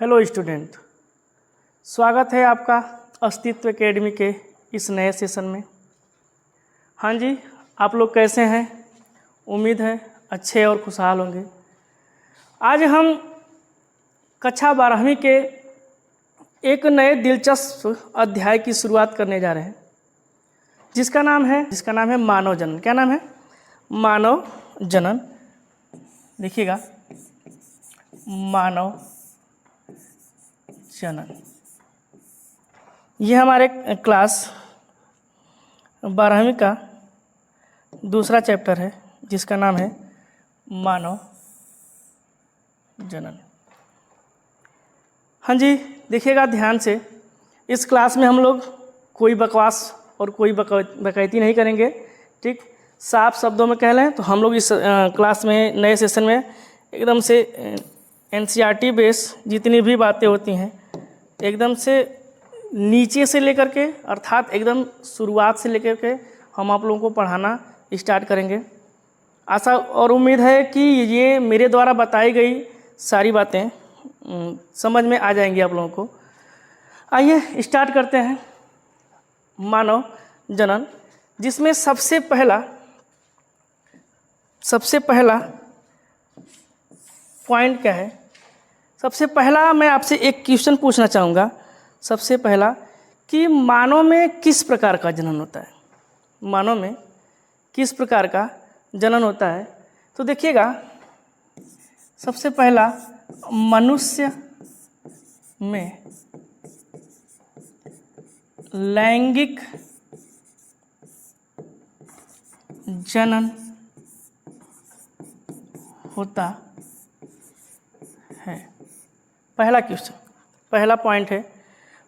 Hello student, स्वागत है आपका अस्तित्व एकेडमी के इस नए सेशन में। हाँ जी, आप लोग कैसे हैं? उम्मीद है अच्छे और खुशहाल होंगे। आज हम कक्षा 12वीं के एक नए दिलचस्प अध्याय की शुरुआत करने जा रहे हैं, जिसका नाम है मानव जनन। क्या नाम है? मानव जनन। देखिएगा, मानव जनन। यह हमारे क्लास 12वीं का दूसरा चैप्टर है, जिसका नाम है मानव जनन। हाँ जी, देखिएगा ध्यान से। इस क्लास में हम लोग कोई बकवास और कोई बकैती नहीं करेंगे। ठीक, साफ शब्दों में कह लें तो हम लोग इस क्लास में, नए सेशन में, एकदम से एनसीईआरटी बेस जितनी भी बातें होती हैं एकदम से नीचे से लेकर के, अर्थात एकदम शुरुआत से लेकर के हम आप लोगों को पढ़ाना स्टार्ट करेंगे। आशा और उम्मीद है कि ये मेरे द्वारा बताई गई सारी बातें समझ में आ जाएंगी आप लोगों को। आइए स्टार्ट करते हैं मानव जनन, जिसमें सबसे पहला पॉइंट क्या है। सबसे पहला मैं आपसे एक क्वेश्चन पूछना चाहूँगा। सबसे पहला कि मानव में किस प्रकार का जनन होता है? मानव में किस प्रकार का जनन होता है? तो देखिएगा, सबसे पहला मनुष्य में लैंगिक जनन होता है। पहला क्वेश्चन, पहला पॉइंट है,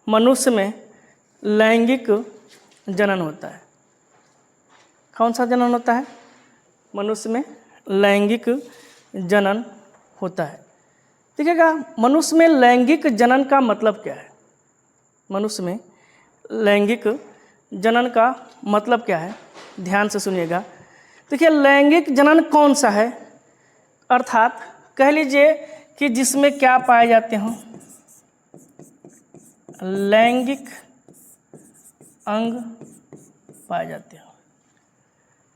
मनुष्य में लैंगिक जनन होता है। कौन सा जनन होता है? मनुष्य में लैंगिक जनन होता है। देखिएगा, मनुष्य में लैंगिक जनन का मतलब क्या है? मनुष्य में लैंगिक जनन का मतलब क्या है? ध्यान से सुनिएगा। देखिए, लैंगिक जनन कौन सा है? अर्थात कह लीजिए कि जिसमें क्या पाए जाते हों, लैंगिक अंग पाए जाते हो।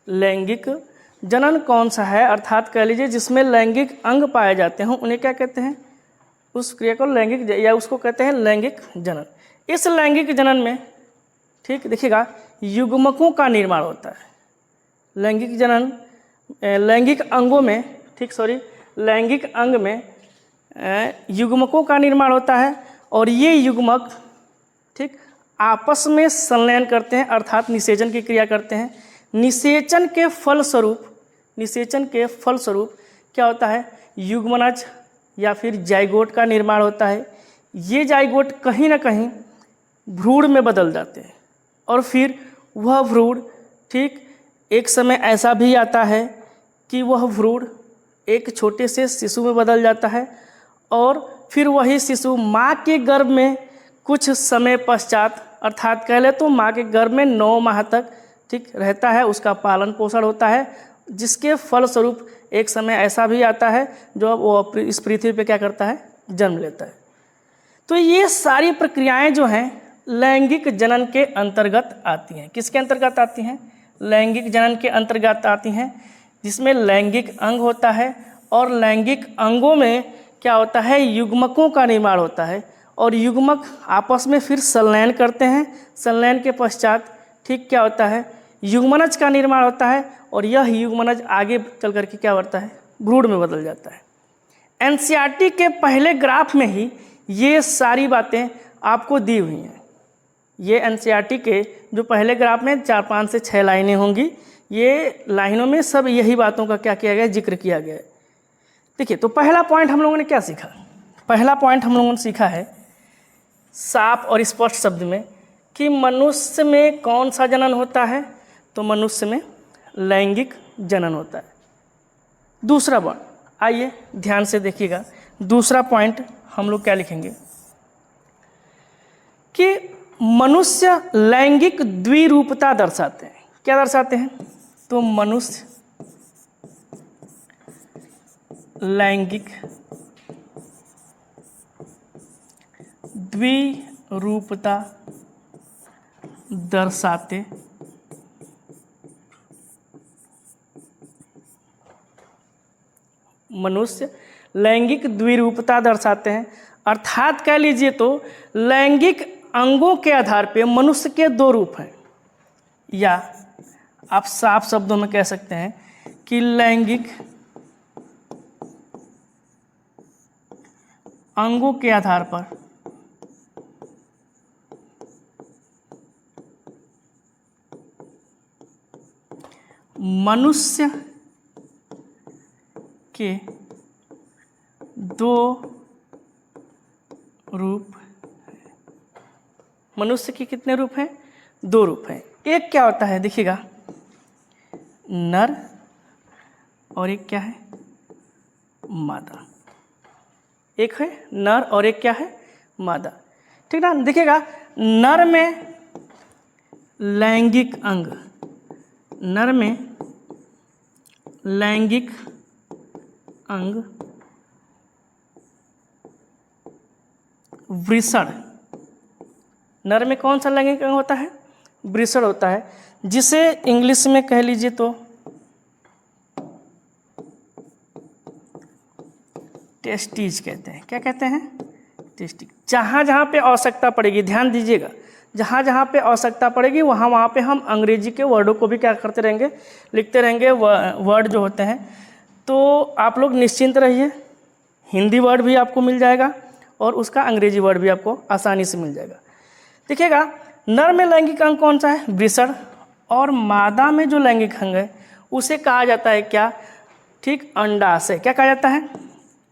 लैंगिक जनन कौन सा है? अर्थात कह लीजिए जिसमें लैंगिक अंग पाए जाते हों, उन्हें क्या कहते हैं? उस क्रिया को लैंगिक, या उसको कहते हैं लैंगिक जनन। इस लैंगिक जनन में, ठीक, देखिएगा, युग्मकों का निर्माण होता है। लैंगिक जनन, लैंगिक अंगों में, लैंगिक अंग में युग्मकों का निर्माण होता है, और ये युग्मक, ठीक, आपस में संलयन करते हैं, अर्थात निषेचन की क्रिया करते हैं। निषेचन के फलस्वरूप क्या होता है? युग्मनज या फिर जाइगोट का निर्माण होता है। ये जाइगोट कहीं ना कहीं भ्रूण में बदल जाते हैं, और फिर वह भ्रूण, ठीक, एक समय ऐसा भी आता है कि वह भ्रूण एक छोटे से शिशु में बदल जाता है, और फिर वही शिशु माँ के गर्भ में कुछ समय पश्चात, अर्थात कह ले तो माँ के गर्भ में 9 माह तक, ठीक, रहता है, उसका पालन पोषण होता है, जिसके फलस्वरूप एक समय ऐसा भी आता है जो वो इस पृथ्वी पे क्या करता है? जन्म लेता है। तो ये सारी प्रक्रियाएं जो हैं लैंगिक जनन के अंतर्गत आती हैं। किसके अंतर्गत आती हैं? लैंगिक जनन के अंतर्गत आती हैं, जिसमें लैंगिक अंग होता है, और लैंगिक अंगों में क्या होता है? युग्मकों का निर्माण होता है, और युग्मक आपस में फिर संलयन करते हैं। संलयन के पश्चात, ठीक, क्या होता है? युग्मनज का निर्माण होता है, और यह युग्मनज आगे चल करके क्या बढ़ता है? भ्रूण में बदल जाता है। एनसीईआरटी के पहले ग्राफ में ही ये सारी बातें आपको दी हुई हैं। ये एनसीईआरटी के जो पहले ग्राफ में 4-5 से 6 लाइनें होंगी, ये लाइनों में सब यही बातों का क्या किया गया? जिक्र किया गया है। देखिए, तो पहला पॉइंट हम लोगों ने क्या सीखा? पहला पॉइंट हम लोगों ने सीखा है साफ और स्पष्ट शब्द में कि मनुष्य में कौन सा जनन होता है? तो मनुष्य में लैंगिक जनन होता है। दूसरा पॉइंट, आइए ध्यान से देखिएगा। दूसरा पॉइंट हम लोग क्या लिखेंगे कि मनुष्य लैंगिक द्विरूपता दर्शाते हैं। क्या दर्शाते हैं? तो मनुष्य लैंगिक द्विरूपता दर्शाते मनुष्य लैंगिक द्विरूपता दर्शाते हैं, अर्थात कह लीजिए तो लैंगिक अंगों के आधार पे मनुष्य के दो रूप हैं, या आप साफ शब्दों में कह सकते हैं कि लैंगिक अंगों के आधार पर मनुष्य के दो रूप, मनुष्य के कितने रूप हैं? दो रूप हैं। एक क्या होता है देखिएगा, नर, और एक क्या है? मादा। एक है नर और एक क्या है? मादा। ठीक ना? देखिएगा, नर में लैंगिक अंग, नर में लैंगिक अंग वृषण। नर में कौन सा लैंगिक अंग होता है? वृषण होता है, जिसे इंग्लिश में कह लीजिए तो टेस्टिज कहते हैं। क्या कहते हैं? टेस्टिज। जहाँ जहाँ पे आवश्यकता पड़ेगी, ध्यान दीजिएगा, जहाँ जहाँ पे आवश्यकता पड़ेगी वहाँ वहाँ पे हम अंग्रेजी के वर्डों को भी क्या करते रहेंगे? लिखते रहेंगे, वर्ड जो होते हैं। तो आप लोग निश्चिंत रहिए, हिंदी वर्ड भी आपको मिल जाएगा और उसका अंग्रेजी वर्ड भी आपको आसानी से मिल जाएगा। देखिएगा, नर में लैंगिक अंग कौन सा है? वृषण। और मादा में जो लैंगिक अंग है उसे कहा जाता है क्या? ठीक, अंडाशय। क्या कहा जाता है?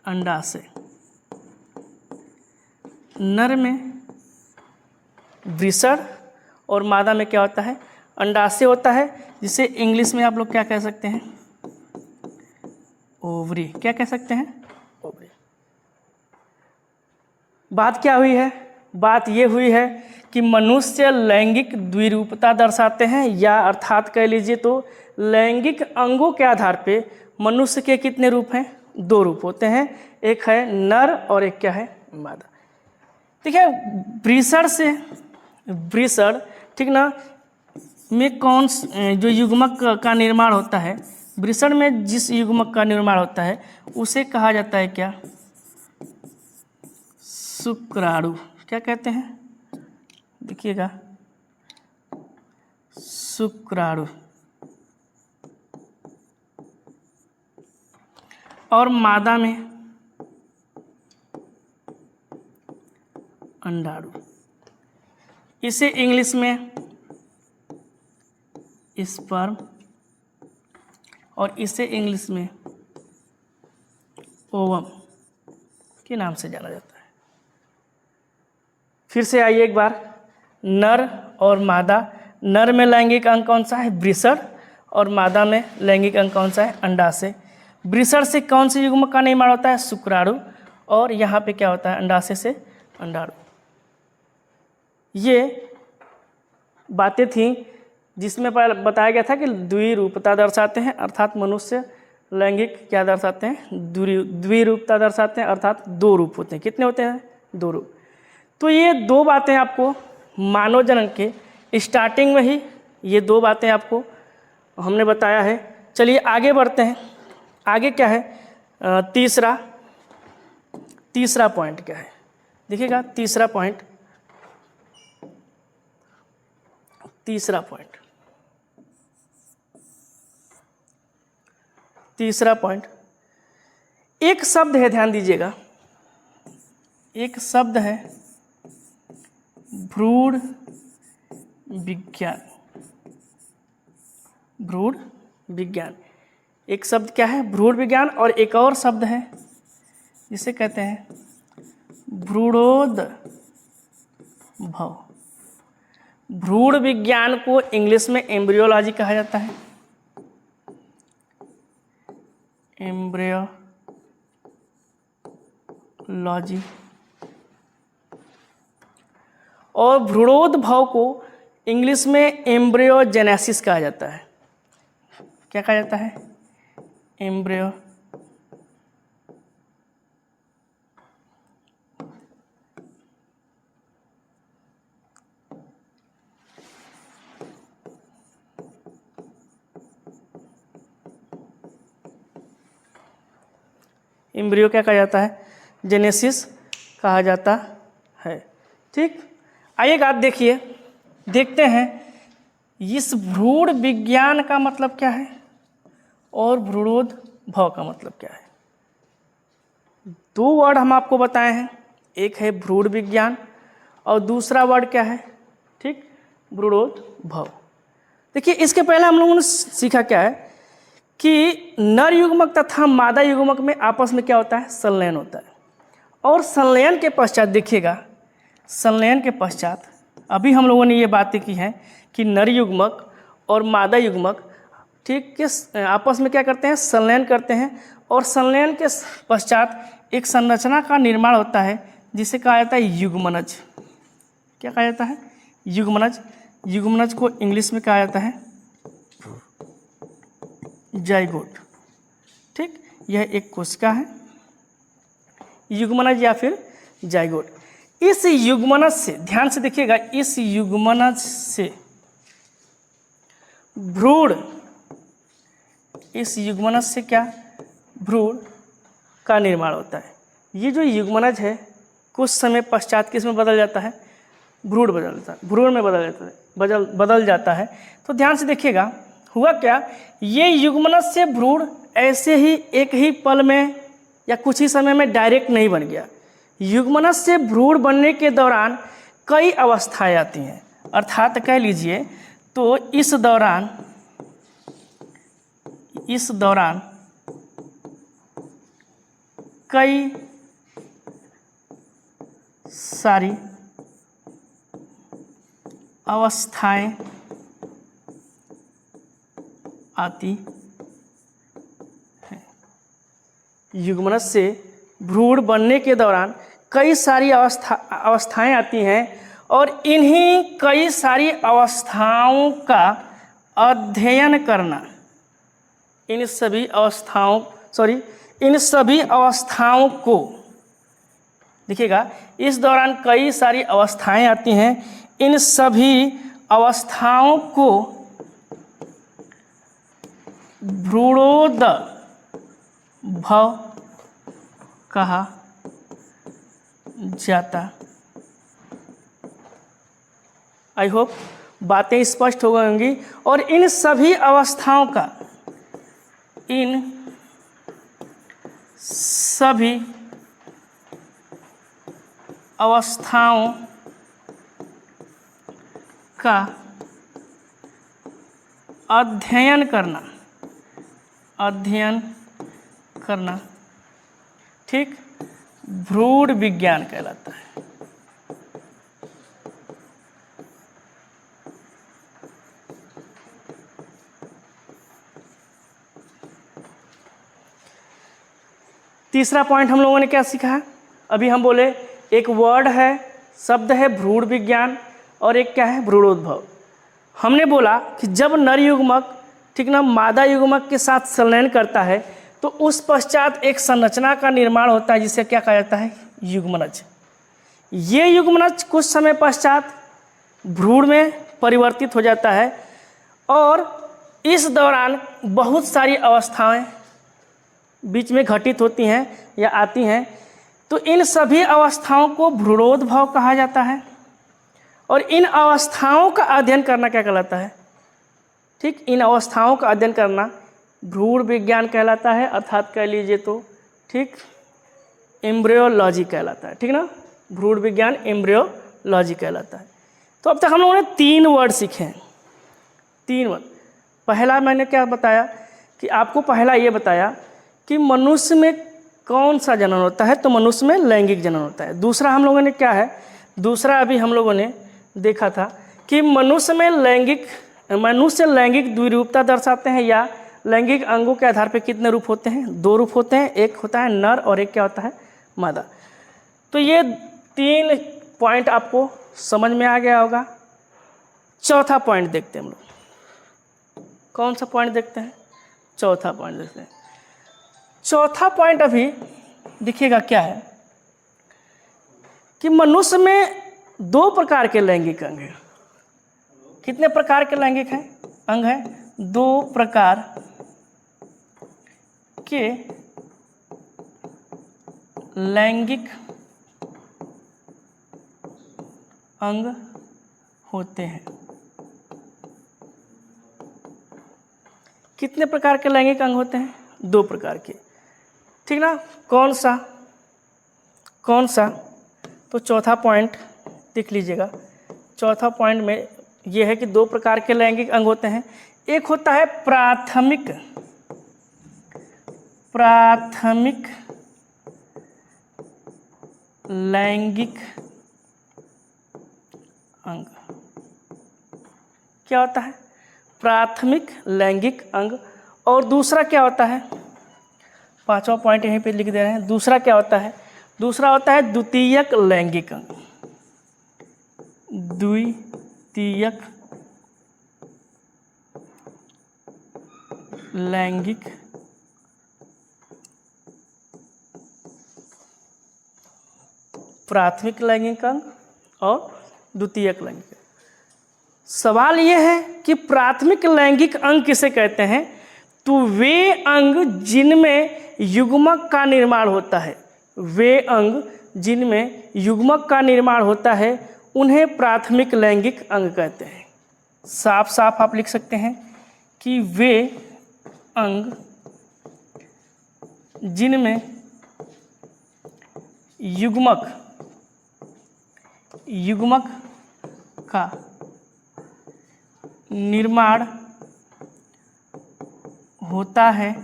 अंडाशय। नर में वृषण और मादा में क्या होता है? अंडाशय होता है, जिसे इंग्लिश में आप लोग क्या कह सकते हैं? ओवरी। क्या कह सकते हैं? ओवरी। बात क्या हुई है? बात ये हुई है कि मनुष्य लैंगिक द्विरूपता दर्शाते हैं, या अर्थात कह लीजिए तो लैंगिक अंगों के आधार पे मनुष्य के कितने रूप हैं? दो रूप होते हैं, एक है नर और एक क्या है? मादा। ठीक है, वृषण से, वृषण, ठीक ना, में कौन जो युग्मक का निर्माण होता है, वृषण में जिस युग्मक का निर्माण होता है उसे कहा जाता है क्या? शुक्राणु। क्या कहते हैं? देखिएगा, शुक्राणु। और मादा में अंडाणु। इसे इंग्लिश में स्पर्म और इसे इंग्लिश में ओवम के नाम से जाना जाता है। फिर से आइए एक बार, नर और मादा। नर में लैंगिक अंग कौन सा है? वृषण। और मादा में लैंगिक अंग कौन सा है? अंडाशय। वृषण से कौन से युग्मक का निर्माण होता है? शुक्राणु। और यहाँ पे क्या होता है? अंडाशय से अंडाणु। ये बातें थीं जिसमें बताया गया था कि द्विरूपता दर्शाते हैं, अर्थात मनुष्य लैंगिक क्या दर्शाते हैं? द्विरूपता दर्शाते हैं, अर्थात दो रूप होते हैं। कितने होते हैं? दो रूप। तो ये दो बातें आपको मानव जन्म के स्टार्टिंग में ही ये दो बातें आपको हमने बताया है। चलिए आगे बढ़ते हैं। आगे क्या है? तीसरा पॉइंट क्या है? देखिएगा, तीसरा पॉइंट एक शब्द है, ध्यान दीजिएगा, एक शब्द है भ्रूण विज्ञान। भ्रूण विज्ञान, एक शब्द क्या है? भ्रूण विज्ञान। और एक और शब्द है जिसे कहते हैं भ्रूणोद्भव। भ्रूण विज्ञान को इंग्लिश में एम्ब्रियोलॉजी कहा जाता है। एम्ब्रियोलॉजी। और भ्रूणोद्भव को इंग्लिश में एम्ब्रियोजेनेसिस कहा जाता है। क्या कहा जाता है? एम्ब्रियो। एम्ब्रियो क्या कहा जाता है, जेनेसिस कहा जाता है। ठीक, आइए आप देखिए, देखते हैं इस भ्रूण विज्ञान का मतलब क्या है और भ्रूणोद्भव का मतलब क्या है। दो वर्ड हम आपको बताए हैं, एक है भ्रूण विज्ञान और दूसरा वर्ड क्या है, ठीक, भ्रूणोद्भव। देखिए इसके पहले हम लोगों ने सीखा क्या है कि नर युग्मक तथा मादा युग्मक में आपस में क्या होता है, संलयन होता है। और संलयन के पश्चात देखिएगा, संलयन के पश्चात अभी हम लोगों ने ये बातें की हैं कि नर युग्मक और मादा युग्मक, ठीक, किस आपस में क्या करते हैं, संलयन करते हैं। और संलयन के पश्चात एक संरचना का निर्माण होता है जिसे कहा जाता है युग्मनज। क्या कहा जाता है, युग्मनज। युग्मनज को इंग्लिश में कहा जाता है जाइगोट। ठीक, यह एक कोशिका है, युग्मनज या फिर जाइगोट। इस युग्मनज से, ध्यान से देखिएगा, इस युग्मनज से भ्रूण, इस युग्मनज से क्या, भ्रूण का निर्माण होता है। ये जो युग्मनज है कुछ समय पश्चात किस में बदल जाता है, भ्रूण में बदल जाता है। तो ध्यान से देखिएगा, हुआ क्या, ये युग्मनज से भ्रूण ऐसे ही एक ही पल में या कुछ ही समय में डायरेक्ट नहीं बन गया। युग्मनज से भ्रूण बनने के दौरान कई अवस्थाएं आती हैं, अर्थात कह लीजिए तो इस दौरान कई सारी अवस्थाएं आती हैं। युग्मनज से भ्रूण बनने के दौरान कई सारी अवस्थाएं आती हैं और इन्हीं कई सारी अवस्थाओं का अध्ययन करना, इन सभी अवस्थाओं को, देखिएगा, इस दौरान कई सारी अवस्थाएं आती हैं, इन सभी अवस्थाओं को भ्रूणोद्भव कहा जाता। आई होप बातें स्पष्ट हो गई होंगी। और इन सभी अवस्थाओं का अध्ययन करना, ठीक, भ्रूण विज्ञान कहलाता है। तीसरा पॉइंट हम लोगों ने क्या सीखा, अभी हम बोले एक वर्ड है, शब्द है भ्रूण विज्ञान, और एक क्या है, भ्रूणोद्भव। हमने बोला कि जब नर युग्मक, ठीक ना, मादा युग्मक के साथ संलयन करता है तो उस पश्चात एक संरचना का निर्माण होता है जिसे क्या कहा जाता है, युग्मनज। ये युग्मनज कुछ समय पश्चात भ्रूण में परिवर्तित हो जाता है और इस दौरान बहुत सारी अवस्थाएं बीच में घटित होती हैं या आती हैं। तो इन सभी अवस्थाओं को भ्रूणोद्भव कहा जाता है और इन अवस्थाओं का अध्ययन करना क्या कहलाता है, ठीक, इन अवस्थाओं का अध्ययन करना भ्रूण विज्ञान कहलाता है, अर्थात कह लीजिए तो, ठीक, एम्ब्रियोलॉजी कहलाता है। ठीक ना, भ्रूण विज्ञान एम्ब्रियोलॉजी कहलाता है। तो अब तक हम लोगों ने 3 वर्ड सीखे हैं, 3 वर्ड। पहला मैंने क्या बताया कि आपको पहला ये बताया कि मनुष्य में कौन सा जनन होता है, तो मनुष्य में लैंगिक जनन होता है। दूसरा हम लोगों ने क्या है, दूसरा अभी हम लोगों ने देखा था कि मनुष्य लैंगिक द्विरूपता दर्शाते हैं, या लैंगिक अंगों के आधार पर कितने रूप होते हैं, 2 रूप होते हैं, एक होता है नर और एक क्या होता है, मादा। तो ये 3 पॉइंट आपको समझ में आ गया होगा। चौथा पॉइंट देखते हैं हम लोग, कौन सा पॉइंट देखते हैं, चौथा पॉइंट देखते हैं। चौथा पॉइंट अभी देखिएगा क्या है कि मनुष्य में 2 प्रकार के लैंगिक अंग हैं। कितने प्रकार के लैंगिक हैं, अंग हैं, 2 प्रकार के लैंगिक अंग होते हैं। कितने प्रकार के लैंगिक अंग होते हैं? 2 प्रकार के, ठीक ना। कौन सा कौन सा? तो चौथा पॉइंट देख लीजिएगा। चौथा पॉइंट में ये है कि 2 प्रकार के लैंगिक अंग होते हैं। एक होता है प्राथमिक लैंगिक अंग। क्या होता है? प्राथमिक लैंगिक अंग। और दूसरा क्या होता है? 5वां पॉइंट यहीं पे लिख दे रहे हैं। दूसरा क्या होता है? दूसरा होता है द्वितीयक लैंगिक अंग। द्वितीयक लैंगिक प्राथमिक लैंगिक अंग और द्वितीयक लैंगिक। सवाल यह है कि प्राथमिक लैंगिक अंग किसे कहते हैं? तो वे अंग जिनमें युग्मक का निर्माण होता है, वे अंग जिनमें युग्मक का निर्माण होता है उन्हें प्राथमिक लैंगिक अंग कहते हैं। साफ साफ आप लिख सकते हैं कि वे अंग जिनमें युग्मक का निर्माण होता है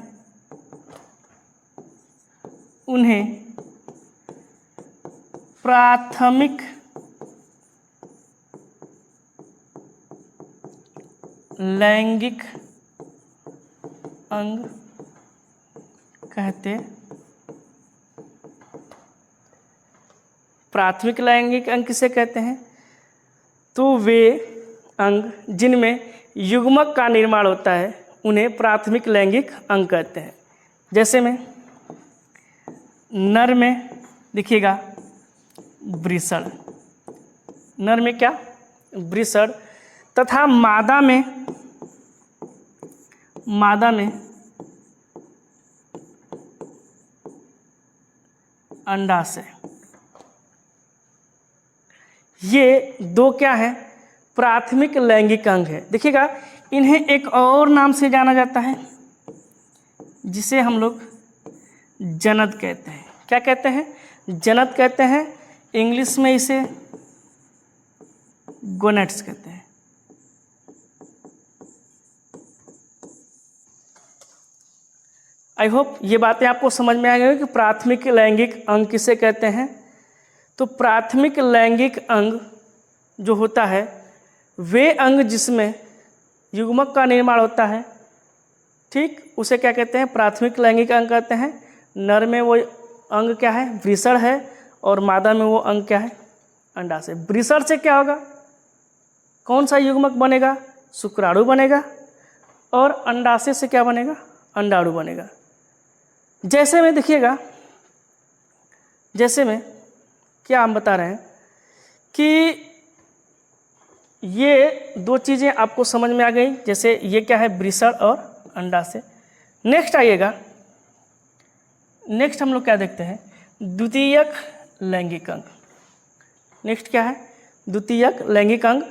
उन्हें प्राथमिक लैंगिक अंग कहते। प्राथमिक लैंगिक अंग किसे कहते हैं? तो वे अंग जिनमें युग्मक का निर्माण होता है उन्हें प्राथमिक लैंगिक अंग कहते हैं। जैसे में नर में देखिएगा वृषण, नर में क्या? वृषण। तथा मादा में अंडाशय। ये 2 क्या है? प्राथमिक लैंगिक अंग है। देखिएगा इन्हें एक और नाम से जाना जाता है जिसे हम लोग जनन कहते हैं। क्या कहते हैं? जनन कहते हैं। इंग्लिश में इसे गोनेट्स कहते हैं। आई होप ये बातें आपको समझ में आ गई कि प्राथमिक लैंगिक अंग किसे कहते हैं। तो प्राथमिक लैंगिक अंग जो होता है वे अंग जिसमें युग्मक का निर्माण होता है, ठीक, उसे क्या कहते हैं? प्राथमिक लैंगिक अंग कहते हैं। नर में वो अंग क्या है? वृषण है। और मादा में वो अंग क्या है? अंडाशय। वृषण से क्या होगा? कौन सा युग्मक बनेगा? शुक्राणु बनेगा। और अंडाशय से क्या बनेगा? अंडाणु बनेगा। जैसे में देखिएगा, जैसे में क्या हम बता रहे हैं कि ये 2 चीज़ें आपको समझ में आ गई। जैसे ये क्या है? वृषण और अंडाशय। नेक्स्ट आइएगा, नेक्स्ट हम लोग क्या देखते हैं? द्वितीयक लैंगिक अंग। नेक्स्ट क्या है? द्वितीयक लैंगिक अंग।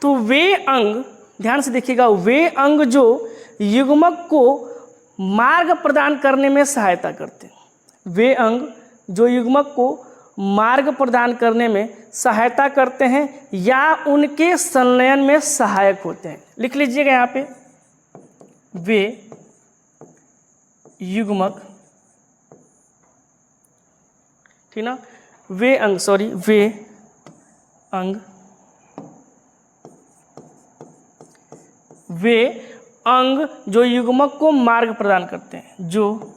तो वे अंग, ध्यान से देखिएगा, वे अंग जो युग्मक को मार्ग प्रदान करने में सहायता करते हैं। वे अंग जो युग्मक को मार्ग प्रदान करने में सहायता करते हैं या उनके संलयन में सहायक होते हैं। लिख लीजिएगा यहाँ पे, वे युग्मक, ठीक ना, वे अंग जो युग्मक को मार्ग प्रदान करते हैं, जो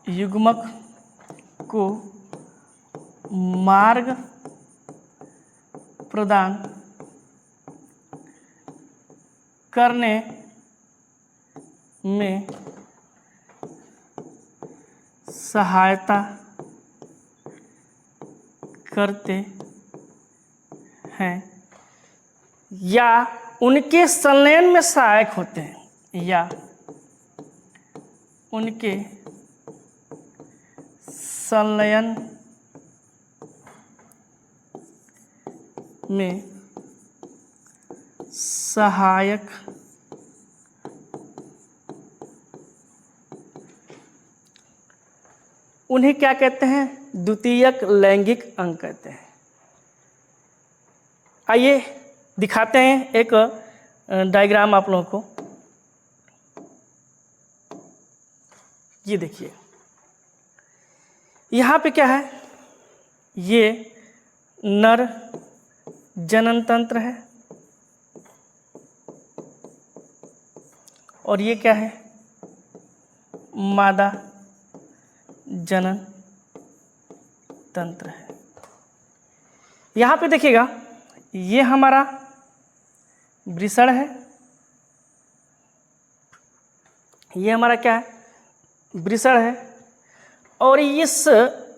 युग्मक को मार्ग प्रदान करने में सहायता करते हैं या उनके संलयन में सहायक होते हैं, या उनके संलयन में सहायक उन्हें क्या कहते हैं? द्वितीयक लैंगिक अंग कहते हैं। आइए दिखाते हैं एक डायग्राम आप लोगों को। ये देखिए, यहाँ पे क्या है? ये नर जनन तंत्र है और ये क्या है? मादा जनन तंत्र है। यहाँ पे देखिएगा, ये हमारा वृषण है, ये हमारा क्या है? वृषण है। और इस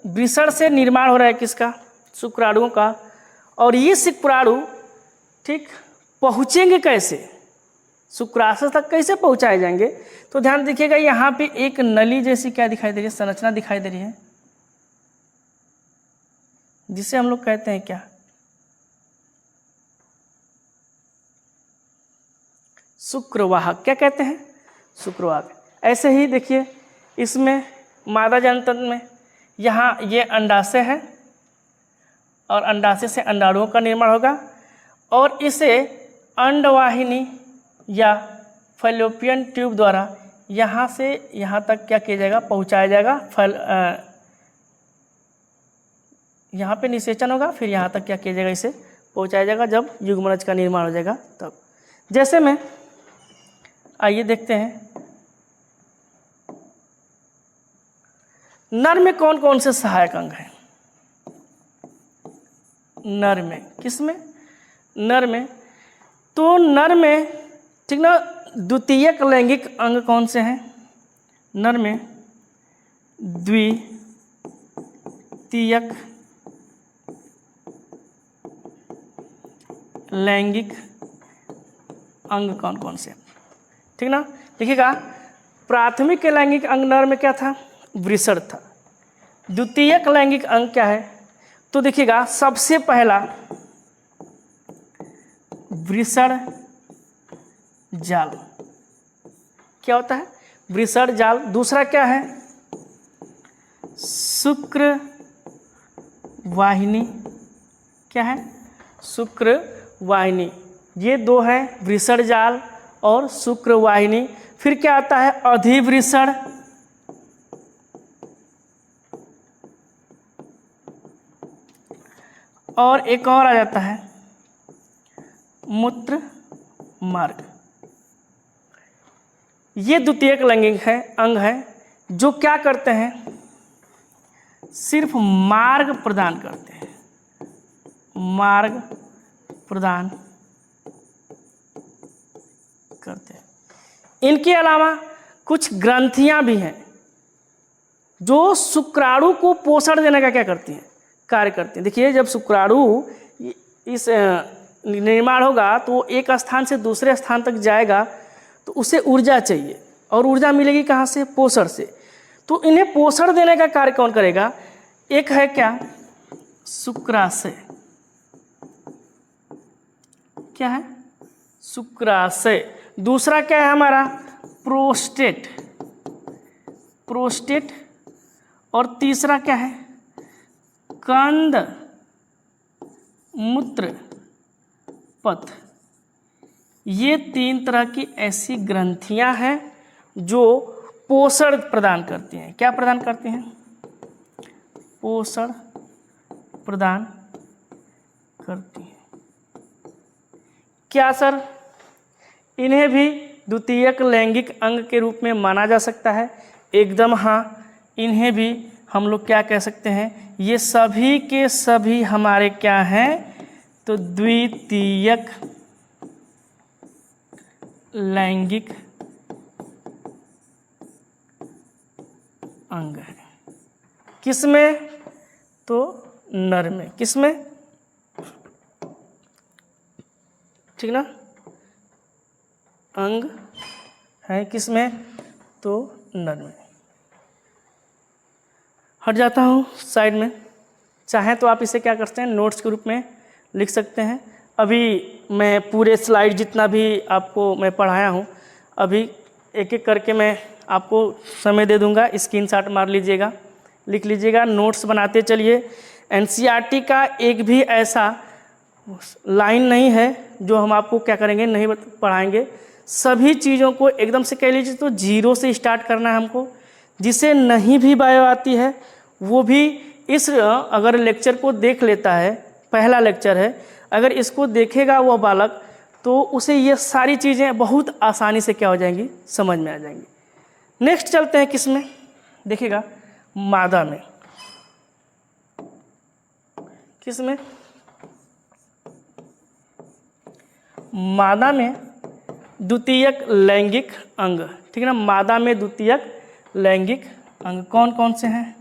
वृषण से निर्माण हो रहा है किसका? शुक्राणुओं का। और ये शुक्राणु ठीक पहुँचेंगे कैसे? शुक्राशय तक कैसे पहुँचाए जाएंगे? तो ध्यान देखिएगा, यहाँ पे एक नली जैसी क्या दिखाई दे रही है? संरचना दिखाई दे रही है, जिसे हम लोग कहते हैं क्या? शुक्रवाहक। क्या कहते हैं? शुक्रवाहक। ऐसे ही देखिए, इसमें मादा जननतंत्र में यहाँ ये अंडाशय है और अंडाशय से अंडाणुओं का निर्माण होगा और इसे अंडवाहिनी या फैलोपियन ट्यूब द्वारा यहाँ से यहाँ तक क्या किया जाएगा? पहुँचाया जाएगा। यहाँ पे निषेचन होगा, फिर यहाँ तक क्या किया जाएगा? इसे पहुँचाया जाएगा जब युग्मनज का निर्माण हो जाएगा तब। जैसे में आइए देखते हैं, नर में कौन कौन से सहायक अंग हैं? नर में, किस में? नर में। तो नर में ठीक ना, द्वितीयक लैंगिक अंग कौन से हैं? नर में द्वितीयक लैंगिक अंग कौन कौन से? ठीक ना, देखिएगा, प्राथमिक लैंगिक अंग नर में क्या था? वृषण था। द्वितीयक लैंगिक अंग क्या है? तो देखिएगा, सबसे पहला वृषण जाल। क्या होता है? वृषण जाल। दूसरा क्या है? शुक्र वाहिनी। क्या है? शुक्र वाहिनी। ये दो हैं, वृषण जाल और शुक्र वाहिनी। फिर क्या आता है? अधिवृषण। और एक और आ जाता है मूत्र मार्ग। ये द्वितीयक लैंगिक है, अंग है, जो क्या करते हैं? सिर्फ मार्ग प्रदान करते हैं, मार्ग प्रदान करते हैं। इनके अलावा कुछ ग्रंथियां भी हैं जो शुक्राणु को पोषण देने का क्या करती हैं? कार्य करते हैं। देखिए, जब शुक्राणु इस निर्माण होगा तो वो एक स्थान से दूसरे स्थान तक जाएगा तो उसे ऊर्जा चाहिए, और ऊर्जा मिलेगी कहाँ से? पोषण से। तो इन्हें पोषण देने का कार्य कौन करेगा? एक है क्या? शुक्राशय। क्या है? शुक्राशय। दूसरा क्या है हमारा? प्रोस्टेट। प्रोस्टेट। और तीसरा क्या है? कंद मूत्र पथ। ये तीन तरह की ऐसी ग्रंथियां हैं जो पोषण प्रदान करती हैं। क्या प्रदान करती हैं? पोषण प्रदान करती हैं। क्या सर इन्हें भी द्वितीयक लैंगिक अंग के रूप में माना जा सकता है? एकदम हाँ, इन्हें भी हम लोग क्या कह सकते हैं? ये सभी के सभी हमारे क्या हैं? तो द्वितीयक लैंगिक अंग है। किसमें? तो नर में। किसमें? ठीक ना, अंग है किसमें? तो नर में। हट जाता हूँ साइड में। चाहें तो आप इसे क्या करते हैं, नोट्स के रूप में लिख सकते हैं। अभी मैं पूरे स्लाइड जितना भी आपको मैं पढ़ाया हूँ, अभी एक एक करके मैं आपको समय दे दूंगा, स्क्रीनशॉट मार लीजिएगा, लिख लीजिएगा, नोट्स बनाते चलिए। एनसीईआरटी का एक भी ऐसा लाइन नहीं है जो हम आपको क्या करेंगे, नहीं पढ़ाएंगे। सभी चीज़ों को एकदम से कह लीजिए तो जीरो से स्टार्ट करना है हमको। जिसे नहीं भी बायो आती है वो भी इस अगर लेक्चर को देख लेता है, पहला लेक्चर है, अगर इसको देखेगा वह बालक, तो उसे ये सारी चीज़ें बहुत आसानी से क्या हो जाएंगी, समझ में आ जाएंगी। नेक्स्ट चलते हैं किस में, देखिएगा मादा में। किस में, मादा में द्वितीयक लैंगिक अंग, ठीक है ना। मादा में द्वितीयक लैंगिक अंग कौन कौन से हैं?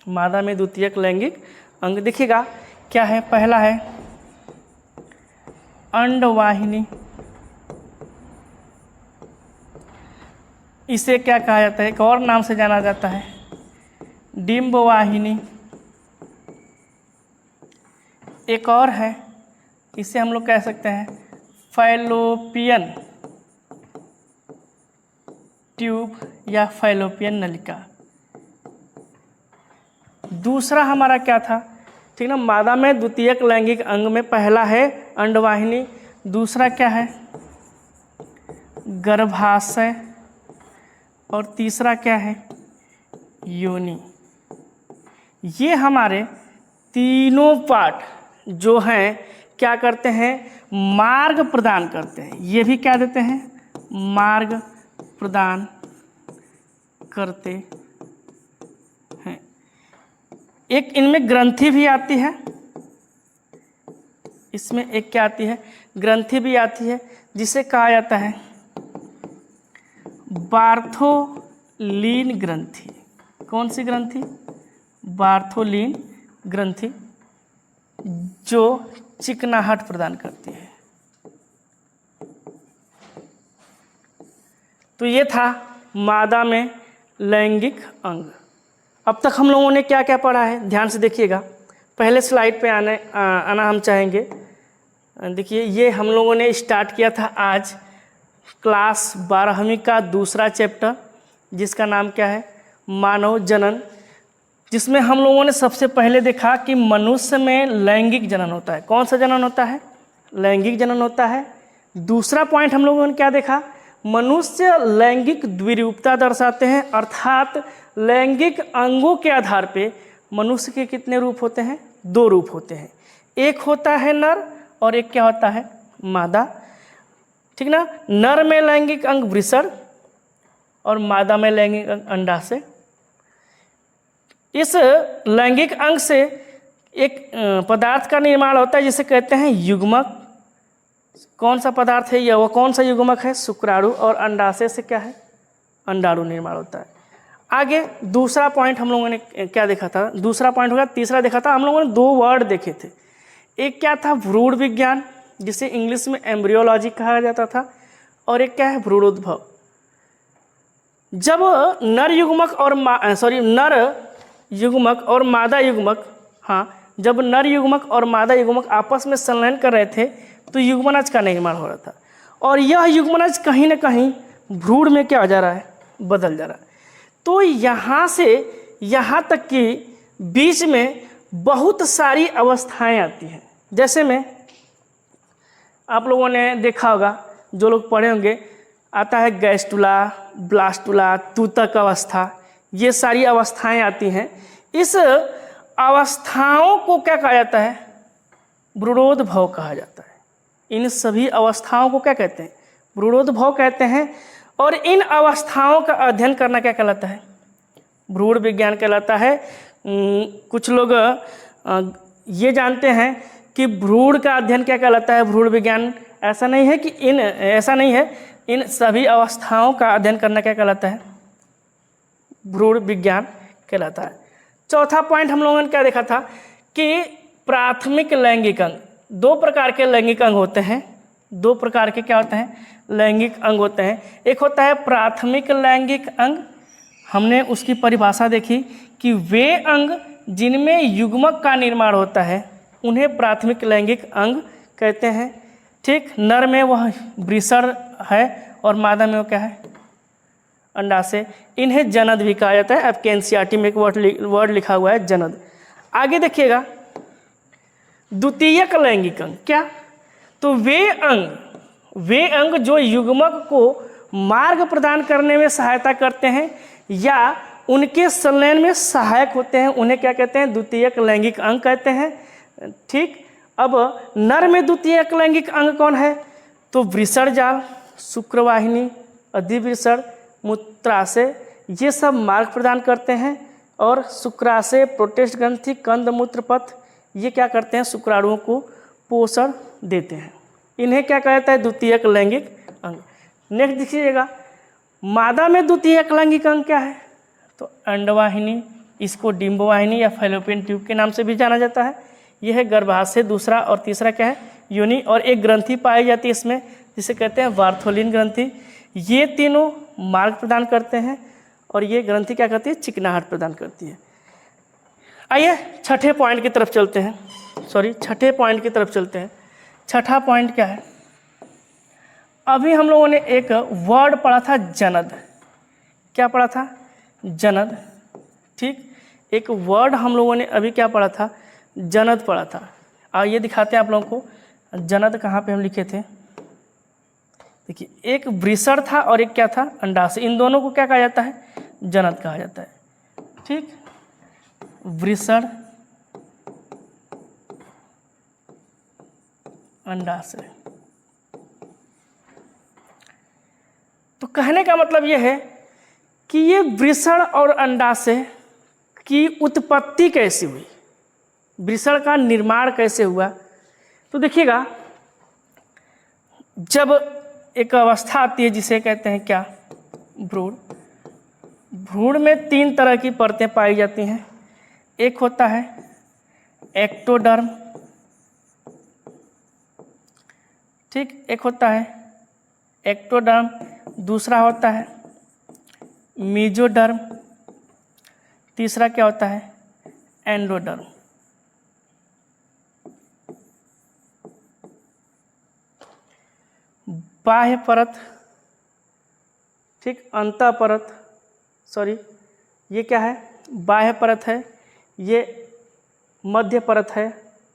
मादा में द्वितीयक लैंगिक अंग देखिएगा क्या है। पहला है अंडवाहिनी, इसे क्या कहा जाता है, एक और नाम से जाना जाता है डिंबवाहिनी। एक और है, इसे हम लोग कह सकते हैं फैलोपियन ट्यूब या फैलोपियन नलिका। दूसरा हमारा क्या था, ठीक ना, मादा में द्वितीयक लैंगिक अंग में पहला है अंडवाहिनी, दूसरा क्या है गर्भाशय, और तीसरा क्या है योनि। ये हमारे तीनों पार्ट जो हैं क्या करते हैं, मार्ग प्रदान करते हैं। ये भी क्या देते हैं, मार्ग प्रदान करते हैं। एक इनमें ग्रंथि भी आती है, इसमें एक क्या आती है, ग्रंथि भी आती है, जिसे कहा जाता है बार्थोलीन ग्रंथि। कौन सी ग्रंथि, बार्थोलीन ग्रंथि, जो चिकनाहट प्रदान करती है। तो ये था मादा में लैंगिक अंग। अब तक हम लोगों ने क्या क्या पढ़ा है, ध्यान से देखिएगा। पहले स्लाइड पे आना हम चाहेंगे। देखिए ये हम लोगों ने स्टार्ट किया था आज क्लास 12वीं का दूसरा चैप्टर, जिसका नाम क्या है, मानव जनन, जिसमें हम लोगों ने सबसे पहले देखा कि मनुष्य में लैंगिक जनन होता है। कौन सा जनन होता है, लैंगिक जनन होता है। दूसरा पॉइंट हम लोगों ने क्या देखा, मनुष्य लैंगिक द्विरूपता दर्शाते हैं, अर्थात लैंगिक अंगों के आधार पे मनुष्य के कितने रूप होते हैं, 2 रूप होते हैं। एक होता है नर और एक क्या होता है मादा, ठीक ना। नर में लैंगिक अंग वृषण और मादा में लैंगिक अंग अंडाशय। इस लैंगिक अंग से एक पदार्थ का निर्माण होता है जिसे कहते हैं युग्मक। कौन सा पदार्थ है यह, वो कौन सा युग्मक है, शुक्राणु, और अंडाशय से क्या है, अंडाणु निर्माण होता है। आगे दूसरा पॉइंट हम लोगों ने क्या देखा था, दूसरा पॉइंट हो गया। तीसरा देखा था हम लोगों ने 2 वर्ड देखे थे। एक क्या था भ्रूण विज्ञान, जिसे इंग्लिश में एम्ब्रियोलॉजी कहा जाता था, और एक क्या है भ्रूणोद्भव। जब नर युग्मक और नर युग्मक और मादा युग्मक, हाँ, जब नर युग्मक और मादा युग्मक आपस में संलयन कर रहे थे तो युग्मनज का निर्माण हो रहा था, और यह युग्मनज कहीं ना कहीं भ्रूण में क्या हो जा रहा है, बदल जा रहा है। तो यहाँ से यहाँ तक कि बीच में बहुत सारी अवस्थाएं आती हैं। जैसे में आप लोगों ने देखा होगा, जो लोग पढ़े होंगे, आता है गैस्टुला, ब्लास्टुला, तूतक अवस्था, ये सारी अवस्थाएं आती हैं। इस अवस्थाओं को क्या कहा जाता है, भ्रूणोद्भव कहा जाता है। इन सभी अवस्थाओं को क्या कहते हैं, भ्रूणोद्भव कहते हैं। और इन अवस्थाओं का अध्ययन करना क्या कहलाता है, भ्रूण विज्ञान कहलाता है। कुछ लोग ये जानते हैं कि भ्रूण का अध्ययन क्या कहलाता है, भ्रूण विज्ञान। ऐसा नहीं है, इन सभी अवस्थाओं का अध्ययन करना क्या कहलाता है, भ्रूण विज्ञान कहलाता है। चौथा पॉइंट हम लोगों ने क्या देखा था कि प्राथमिक लैंगिक अंग, दो प्रकार के लैंगिक अंग होते हैं, दो प्रकार के क्या होते हैं, लैंगिक अंग होते हैं। एक होता है प्राथमिक लैंगिक अंग, हमने उसकी परिभाषा देखी कि वे अंग जिनमें युग्मक का निर्माण होता है उन्हें प्राथमिक लैंगिक अंग कहते हैं। ठीक, नर में वह वृषण है और मादा में वो क्या है, अंडाशय। इन्हें जनद भी कहा जाता है। आपके एनसीईआरटी में एक वर्ड लिखा हुआ है जनद। आगे देखिएगा, द्वितीयक लैंगिक अंग क्या, तो वे अंग जो युग्मक को मार्ग प्रदान करने में सहायता करते हैं या उनके संलयन में सहायक होते हैं, उन्हें क्या कहते हैं, द्वितीयक लैंगिक अंग कहते हैं। ठीक, अब नर में द्वितीयक लैंगिक अंग कौन है, तो वृषण जाल, शुक्रवाहिनी, अधिवृषण, मूत्राशय, ये सब मार्ग प्रदान करते हैं। और शुक्राशय, प्रोटेस्ट ग्रंथि, कंद मूत्र पथ, ये क्या करते हैं, शुक्राणुओं को पोषण देते हैं। इन्हें क्या कहा जाता है, द्वितीयक लैंगिक अंग। नेक्स्ट देखिएगा, मादा में द्वितीयक लैंगिक अंग क्या है, तो अंडवाहिनी, इसको डिंबवाहिनी या फैलोपियन ट्यूब के नाम से भी जाना जाता है। यह है गर्भाशय, दूसरा और तीसरा क्या है, योनि, और एक ग्रंथि पाई जाती है इसमें जिसे कहते हैं बार्थोलिन ग्रंथि। ये तीनों मार्ग प्रदान करते हैं और ये ग्रंथि क्या करती है, चिकनाहट प्रदान करती है। आइए छठे पॉइंट की तरफ चलते हैं, छठे पॉइंट की तरफ चलते हैं। छठा पॉइंट क्या है, अभी हम लोगों ने एक वर्ड पढ़ा था जनद, क्या पढ़ा था, जनद। ठीक, एक वर्ड हम लोगों ने अभी क्या पढ़ा था, जनद पढ़ा था। आइए दिखाते हैं आप लोगों को जनद कहाँ पे हम लिखे थे। देखिए, एक वृषण था और एक क्या था, अंडाशय। इन दोनों को क्या कहा जाता है, जनद कहा जाता है। ठीक, वृषण, अंडाशय। तो कहने का मतलब यह है कि ये वृषण और अंडाशय की उत्पत्ति कैसे हुई, वृषण का निर्माण कैसे हुआ। तो देखिएगा, जब एक अवस्था आती है जिसे कहते हैं क्या, भ्रूण। भ्रूण में तीन तरह की परतें पाई जाती हैं। एक होता है एक्टोडर्म, ठीक, एक होता है एक्टोडर्म, दूसरा होता है मीजोडर्म, तीसरा क्या होता है, एंडोडर्म। बाह्य परत, ठीक, अंतः परत, ये क्या है, बाह्य परत है, ये मध्य परत है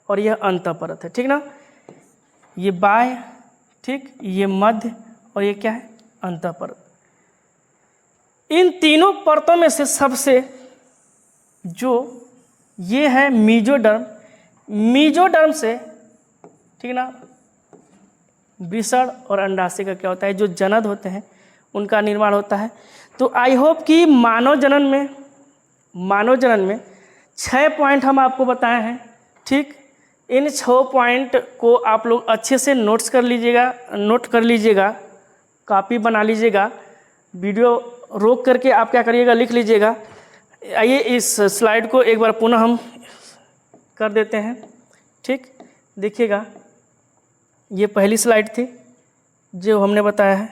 और यह अंतः परत है। ठीक ना, ये बाह्य, ठीक, ये मध्य और ये क्या है, अंतः परत। इन तीनों परतों में से सबसे जो ये है मीजोडर्म, मीजोडर्म से, ठीक ना, वृषण और अंडाशय का क्या होता है, जो जनद होते हैं उनका निर्माण होता है। तो आई होप कि मानव जनन में 6 पॉइंट हम आपको बताए हैं। ठीक, इन 6 पॉइंट को आप लोग अच्छे से नोट कर लीजिएगा, कॉपी बना लीजिएगा, वीडियो रोक करके आप क्या करिएगा, लिख लीजिएगा। आइए इस स्लाइड को एक बार पुनः हम कर देते हैं। ठीक, देखिएगा, ये पहली स्लाइड थी जो हमने बताया है,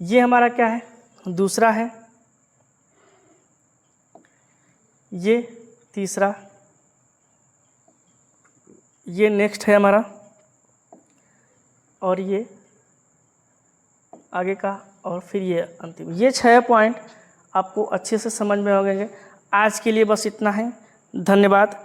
ये हमारा क्या है, दूसरा है, ये तीसरा, ये नेक्स्ट है हमारा, और ये आगे का, और फिर ये अंतिम। ये 6 पॉइंट आपको अच्छे से समझ में आ गए। आज के लिए बस इतना है, धन्यवाद।